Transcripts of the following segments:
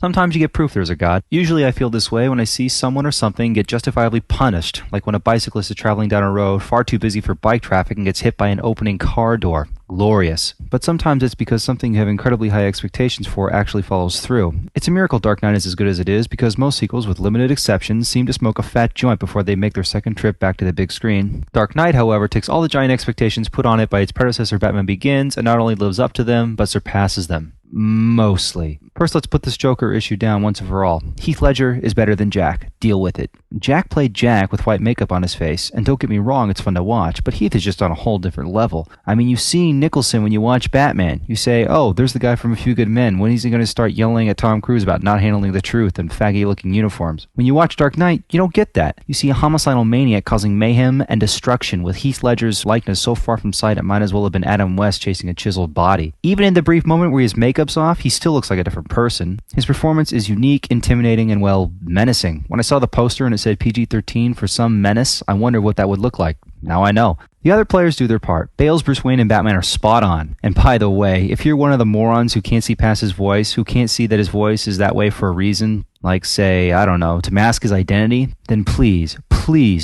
Sometimes you get proof there's a God. Usually I feel this way when I see someone or something get justifiably punished, like when a bicyclist is traveling down a road far too busy for bike traffic and gets hit by an opening car door. Glorious. But sometimes it's because something you have incredibly high expectations for actually follows through. It's a miracle Dark Knight is as good as it is because most sequels, with limited exceptions, seem to smoke a fat joint before they make their second trip back to the big screen. Dark Knight, however, takes all the giant expectations put on it by its predecessor Batman Begins and not only lives up to them, but surpasses them. Mostly. First, let's put this Joker issue down once and for all. Heath Ledger is better than Jack. Deal with it. Jack played Jack with white makeup on his face, and don't get me wrong, it's fun to watch, but Heath is just on a whole different level. I mean, you see Nicholson when you watch Batman. You say, oh, there's the guy from A Few Good Men. When is he going to start yelling at Tom Cruise about not handling the truth and faggy-looking uniforms? When you watch Dark Knight, you don't get that. You see a homicidal maniac causing mayhem and destruction with Heath Ledger's likeness so far from sight it might as well have been Adam West chasing a chiseled body. Even in the brief moment where his makeup's off, he still looks like a different person. His performance is unique, intimidating, and, well, menacing. When I saw the poster and it said PG-13 for some menace, I wondered what that would look like. Now I know. The other players do their part. Bale's Bruce Wayne and Batman are spot on. And by the way, if you're one of the morons who can't see past his voice, who can't see that his voice is that way for a reason, like, say, I don't know, to mask his identity, then please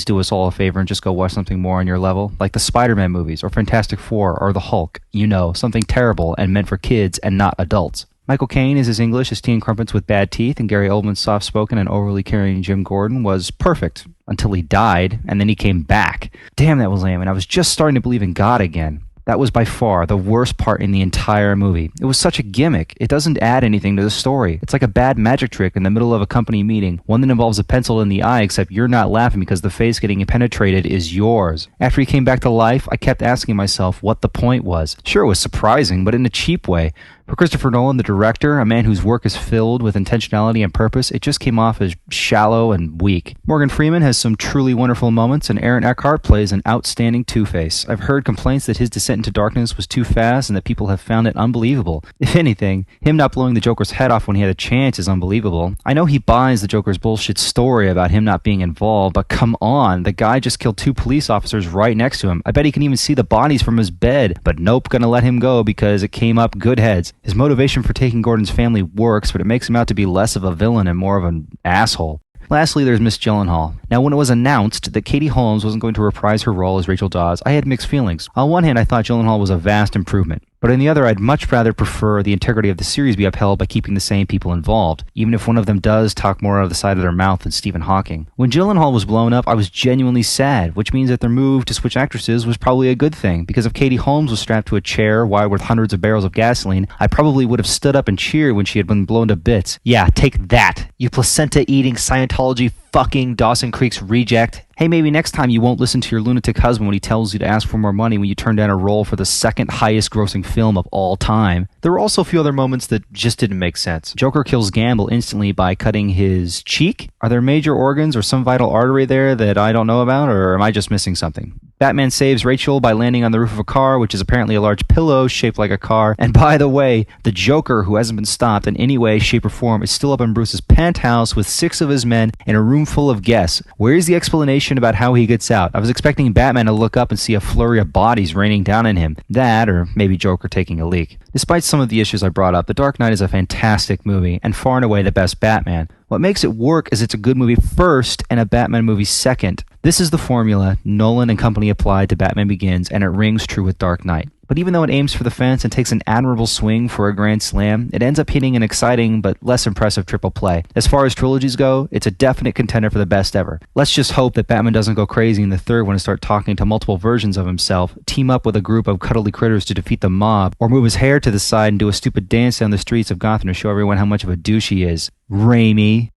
do us all a favor and just go watch something more on your level, like the Spider-Man movies, or Fantastic Four, or the Hulk. You know, something terrible and meant for kids and not adults. Michael Caine is as English as teen crumpets with bad teeth, and Gary Oldman's soft-spoken and overly caring Jim Gordon was perfect until he died, and then he came back. Damn, that was lame, and I was just starting to believe in God again. That was by far the worst part in the entire movie. It was such a gimmick. It doesn't add anything to the story. It's like a bad magic trick in the middle of a company meeting, one that involves a pencil in the eye, except you're not laughing because the face getting penetrated is yours. After he came back to life, I kept asking myself what the point was. Sure, it was surprising, but in a cheap way. For Christopher Nolan, the director, a man whose work is filled with intentionality and purpose, it just came off as shallow and weak. Morgan Freeman has some truly wonderful moments, and Aaron Eckhart plays an outstanding Two-Face. I've heard complaints that his descent into darkness was too fast and that people have found it unbelievable. If anything, him not blowing the Joker's head off when he had a chance is unbelievable. I know he buys the Joker's bullshit story about him not being involved, but come on, the guy just killed 2 police officers right next to him. I bet he can even see the bodies from his bed, but nope, gonna let him go because it came up good heads. His motivation for taking Gordon's family works, but it makes him out to be less of a villain and more of an asshole. Lastly, there's Miss Gyllenhaal. Now, when it was announced that Katie Holmes wasn't going to reprise her role as Rachel Dawes, I had mixed feelings. On one hand, I thought Gyllenhaal was a vast improvement. But on the other, I'd much rather prefer the integrity of the series be upheld by keeping the same people involved, even if one of them does talk more out of the side of their mouth than Stephen Hawking. When Gyllenhaal was blown up, I was genuinely sad, which means that their move to switch actresses was probably a good thing, because if Katie Holmes was strapped to a chair wired with hundreds of barrels of gasoline, I probably would have stood up and cheered when she had been blown to bits. Yeah, take that, you placenta-eating Scientology fucking Dawson Creek's reject. Hey, maybe next time you won't listen to your lunatic husband when he tells you to ask for more money when you turn down a role for the second highest grossing film of all time. There were also a few other moments that just didn't make sense. Joker kills Gamble instantly by cutting his cheek. Are there major organs or some vital artery there that I don't know about, or am I just missing something? Batman saves Rachel by landing on the roof of a car, which is apparently a large pillow shaped like a car. And by the way, the Joker, who hasn't been stopped in any way, shape, or form, is still up in Bruce's penthouse with 6 of his men in a room full of guests. Where's the explanation about how he gets out? I was expecting Batman to look up and see a flurry of bodies raining down on him. That, or maybe Joker taking a leak. Despite some of the issues I brought up, The Dark Knight is a fantastic movie, and far and away the best Batman. What makes it work is it's a good movie first and a Batman movie second. This is the formula Nolan and company applied to Batman Begins, and it rings true with Dark Knight. But even though it aims for the fence and takes an admirable swing for a grand slam, it ends up hitting an exciting but less impressive triple play. As far as trilogies go, it's a definite contender for the best ever. Let's just hope that Batman doesn't go crazy in the third one and start talking to multiple versions of himself, team up with a group of cuddly critters to defeat the mob, or move his hair to the side and do a stupid dance down the streets of Gotham to show everyone how much of a douche he is. Raimi.